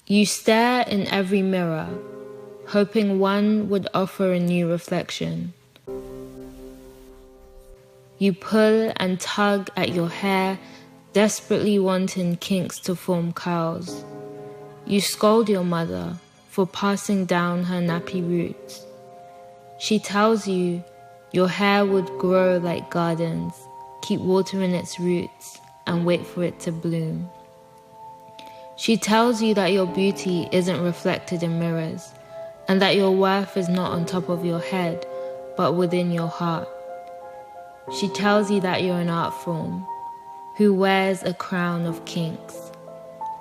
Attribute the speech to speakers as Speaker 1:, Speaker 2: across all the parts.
Speaker 1: You stare in every mirror, hoping one would offer a new reflection. You pull and tug at your hair, desperately wanting kinks to form curls. You scold your mother for passing down her nappy roots. She tells you your hair would grow like gardens, keep watering its roots, and wait for it to bloom. She tells you that your beauty isn't reflected in mirrors, and that your worth is not on top of your head, but within your heart. She tells you that you're an art form, who wears a crown of kinks,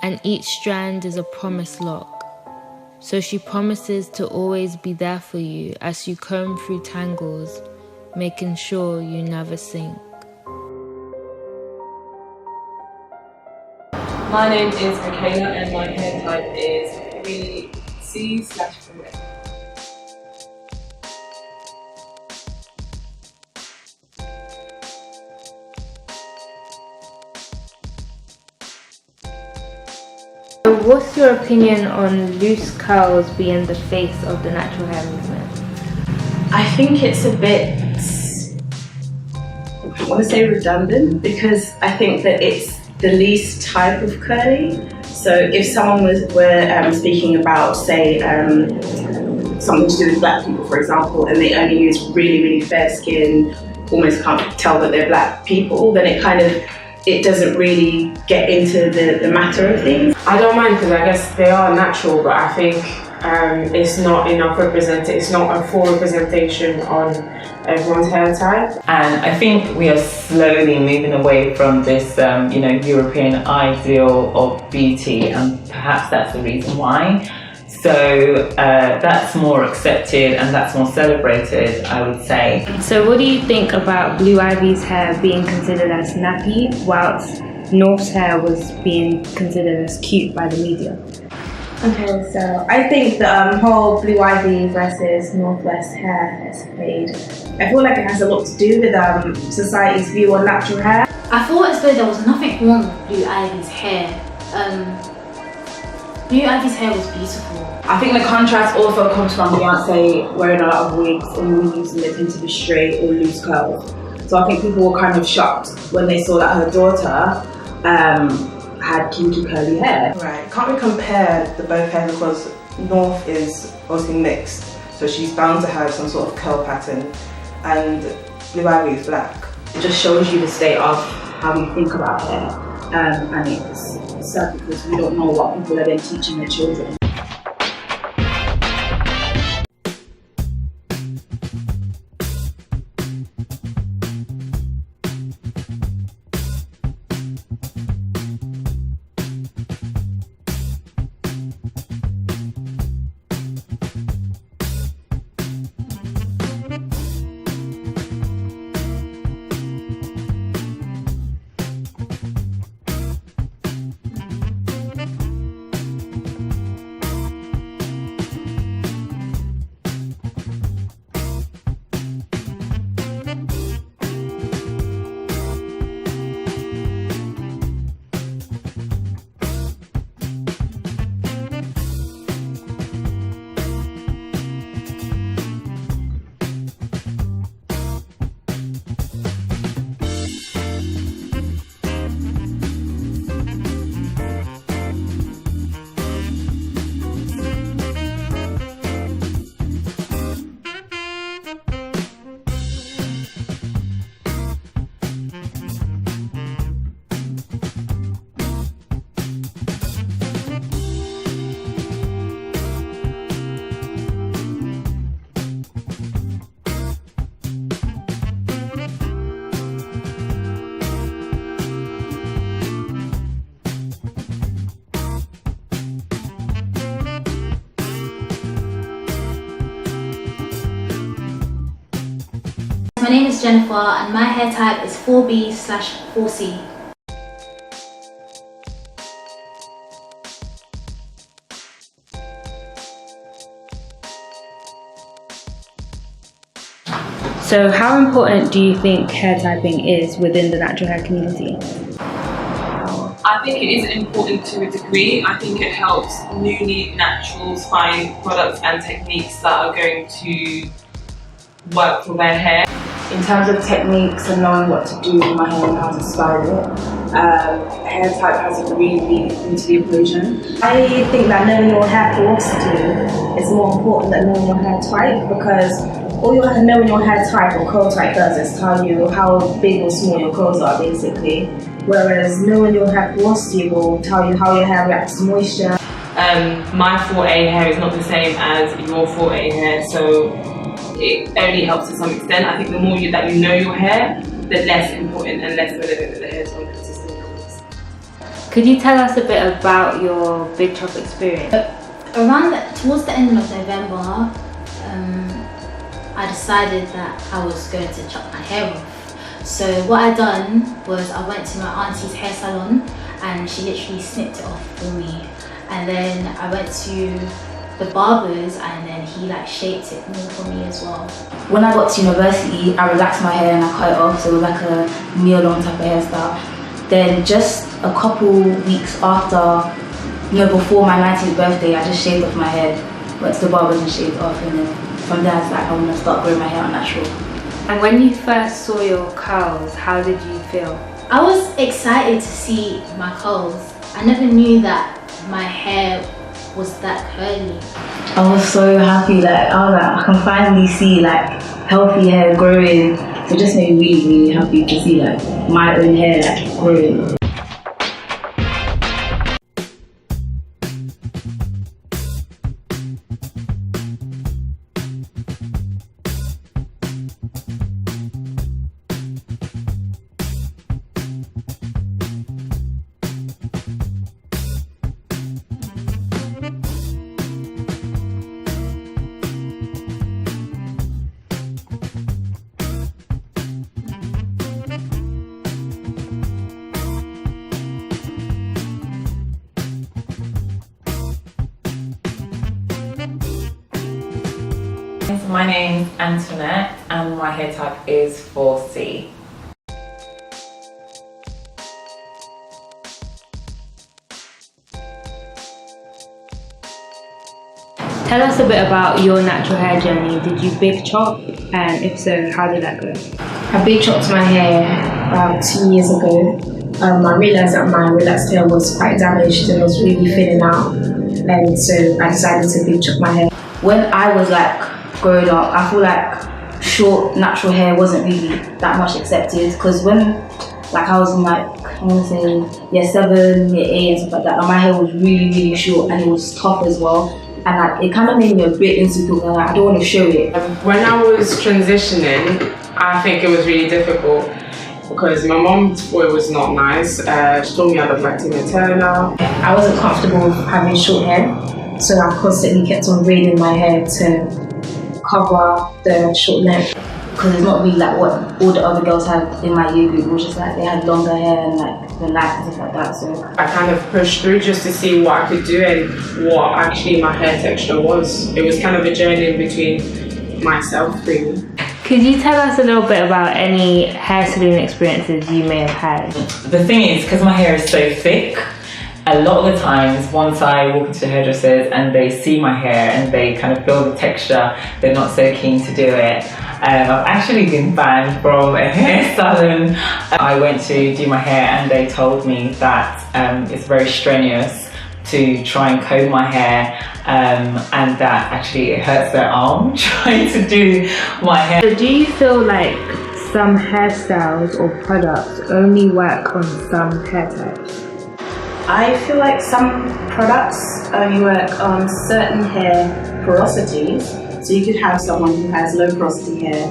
Speaker 1: and each strand is a promise lock. So she promises to always be there for you as you comb through tangles, making sure you never sink.
Speaker 2: My name is Michaela and my hair type is 3C/4A.
Speaker 1: What's your opinion on loose curls being the face of the natural hair movement?
Speaker 3: I think it's a bit, I want to say redundant, because I think that it's the least type of curly. So if someone were speaking about, say, something to do with black people, for example, and they only use really, really fair skin, almost can't tell that they're black people, then it doesn't really get into the matter of things.
Speaker 4: I don't mind because I guess they are natural, but I think it's not enough it's not a full representation on everyone's hair type.
Speaker 5: And I think we are slowly moving away from this, European ideal of beauty, and perhaps that's the reason why. So that's more accepted and that's more celebrated, I would say.
Speaker 1: So what do you think about Blue Ivy's hair being considered as nappy, whilst North's hair was being considered as cute by the media?
Speaker 6: Okay, so I think the whole Blue Ivy versus Northwest hair escapade, I feel like it has a lot to do with society's view on natural hair.
Speaker 7: I thought as though there was nothing wrong with Blue Ivy's hair. Blue Ivy's hair was beautiful.
Speaker 3: I think the contrast also comes from Beyonce wearing a lot of wigs and really using it into the straight or loose curls. So I think people were kind of shocked when they saw that her daughter had kinky curly hair.
Speaker 8: Right, can't we compare the both hairs because North is obviously mixed, so she's bound to have some sort of curl pattern, and Blue Ivy is black.
Speaker 3: It just shows you the state of how we think about hair, and it's sad because we don't know what people are then teaching their children.
Speaker 7: My name is Jennifer and my hair type is 4B/4C.
Speaker 1: So how important do you think hair typing is within the natural hair community?
Speaker 2: I think it is important to a degree. I think it helps newly naturals find products and techniques that are going to work for their hair.
Speaker 6: In terms of techniques and knowing what to do with my hair and how to style it, hair type has a really big into the equation. I think that knowing your hair porosity is more important than knowing your hair type, because all you have to know in your hair type or curl type does is tell you how big or small your curls are, basically. Whereas knowing your hair porosity will tell you how your hair reacts to moisture.
Speaker 2: My 4A hair is not the same as your 4A hair, so it only helps to some extent. I think the more that you know your hair, the less important and less relevant that the hair is on consistent.
Speaker 1: Could you tell us a bit about your big chop experience?
Speaker 7: Towards the end of November, I decided that I was going to chop my hair off. So what I done was I went to my auntie's hair salon and she literally snipped it off for me. And then I went to the barbers and then he like shaped it more for me as well.
Speaker 9: When I got to university, I relaxed my hair and I cut it off, so it was like a knee-long type of hairstyle. Then just a couple weeks after, before my 19th birthday, I just shaved off my head, went to the barbers and shaved off, and then from there I was like, I want to start growing my hair out natural.
Speaker 1: And when you first saw your curls, how did you feel?
Speaker 7: I was excited to see my curls. I never knew that my hair was that curly.
Speaker 9: I was so happy, I can finally see healthy hair growing. It just made me really, really happy to see my own hair growing.
Speaker 5: My name's Antoinette and my hair type is 4C.
Speaker 1: Tell us a bit about your natural hair journey. Did you big chop? And if so, how did that go?
Speaker 6: I big chopped my hair about 2 years ago. I realised that my relaxed hair was quite damaged and was really thinning out. And so I decided to big chop my hair.
Speaker 9: When I was growing up, I feel like short natural hair wasn't really that much accepted, because when I was in I want to say year 7, year 8 and stuff like that, and my hair was really, really short and it was tough as well. And it kind of made me a bit insecure, I don't want to show it.
Speaker 4: When I was transitioning, I think it was really difficult because my mom thought it was not nice. She told me I looked like Tina Turner.
Speaker 6: I wasn't comfortable with having short hair, so I constantly kept on braiding my hair to cover the short length.
Speaker 9: Because it's not really what all the other girls had in my year group, it was just they had longer hair and the light and stuff like that. So
Speaker 4: I kind of pushed through just to see what I could do and what actually my hair texture was. It was kind of a journey in between myself, really.
Speaker 1: Could you tell us a little bit about any hair salon experiences you may have had?
Speaker 5: The thing is, because my hair is so thick, a lot of the times once I walk into the hairdressers and they see my hair and they kind of feel the texture, they're not so keen to do it. I've actually been banned from a hair salon. I went to do my hair and they told me that it's very strenuous to try and comb my hair, and that actually it hurts their arm trying to do my hair.
Speaker 1: So do you feel like some hairstyles or products only work on some hair types?
Speaker 3: I feel like some products only work on certain hair porosities. So you could have someone who has low porosity hair,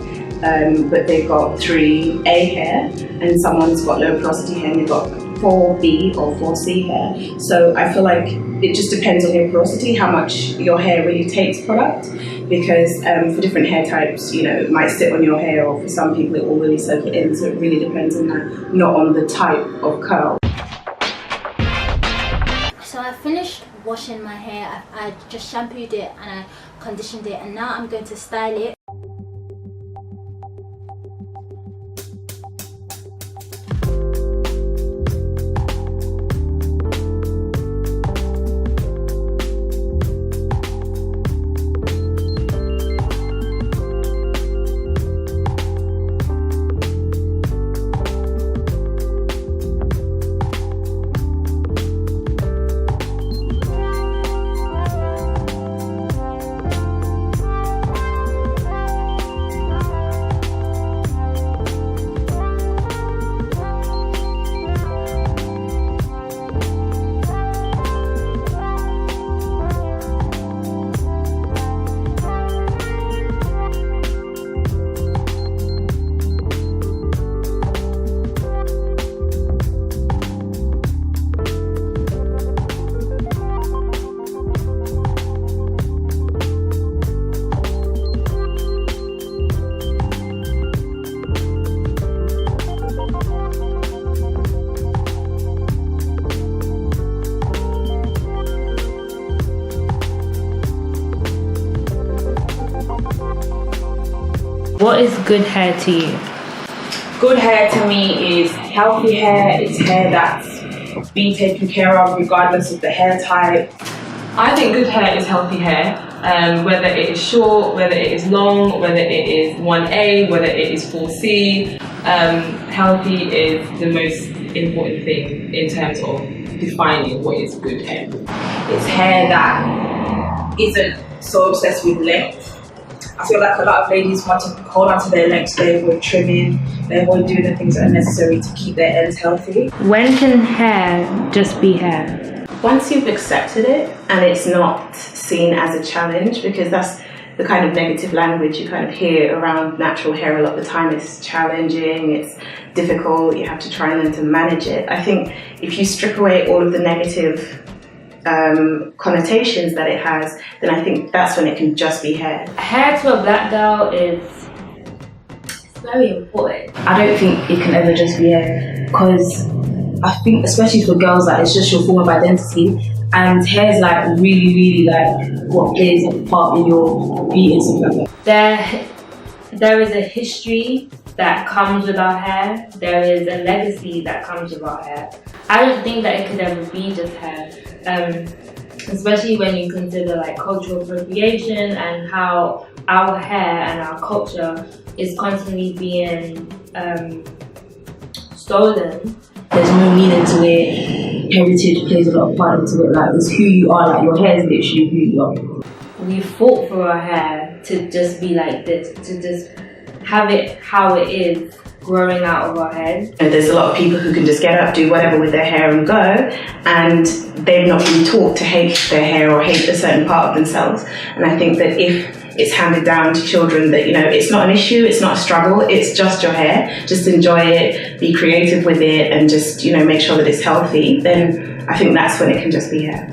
Speaker 3: but they've got 3A hair, and someone's got low porosity hair and they've got 4B or 4C hair. So I feel like it just depends on your porosity, how much your hair really takes product, because for different hair types, it might sit on your hair, or for some people it will really soak it in. So it really depends on that, not on the type of curl.
Speaker 7: So I finished washing my hair. I just shampooed it and I conditioned it, and now I'm going to style it.
Speaker 1: What is good hair to you?
Speaker 6: Good hair to me is healthy hair. It's hair that's being taken care of regardless of the hair type.
Speaker 2: I think good hair is healthy hair, whether it is short, whether it is long, whether it is 1A, whether it is 4C. Healthy is the most important thing in terms of defining what is good hair.
Speaker 6: It's hair that isn't so obsessed with length. I feel like a lot of ladies want to hold on to their length, they avoid trimming, they avoid doing the things that are necessary to keep their ends healthy.
Speaker 1: When can hair just be hair?
Speaker 3: Once you've accepted it and it's not seen as a challenge, because that's the kind of negative language you kind of hear around natural hair a lot of the time. It's challenging, it's difficult, you have to try and learn to manage it. I think if you strip away all of the negative connotations that it has, then I think that's when it can just be hair.
Speaker 1: Hair to a black girl is very important.
Speaker 9: I don't think it can ever just be hair, because I think especially for girls, like, it's just your form of identity, and hair is like really like what plays a part in your beat and stuff like that.
Speaker 1: There is a history that comes with our hair. There is a legacy that comes with our hair. I don't think that it could ever be just hair, especially when you consider like cultural appropriation and how our hair and our culture is constantly being stolen.
Speaker 9: There's no meaning to it. Heritage plays a lot of part into it. Like, it's who you are. Like, your hair is literally who you are.
Speaker 1: We fought for our hair to just be like this, to just have it how it is growing out of our head.
Speaker 3: And there's a lot of people who can just get up, do whatever with their hair and go, and they've not been taught to hate their hair or hate a certain part of themselves. And I think that if it's handed down to children that, you know, it's not an issue, it's not a struggle, it's just your hair, just enjoy it, be creative with it, and just, you know, make sure that it's healthy, then I think that's when it can just be hair.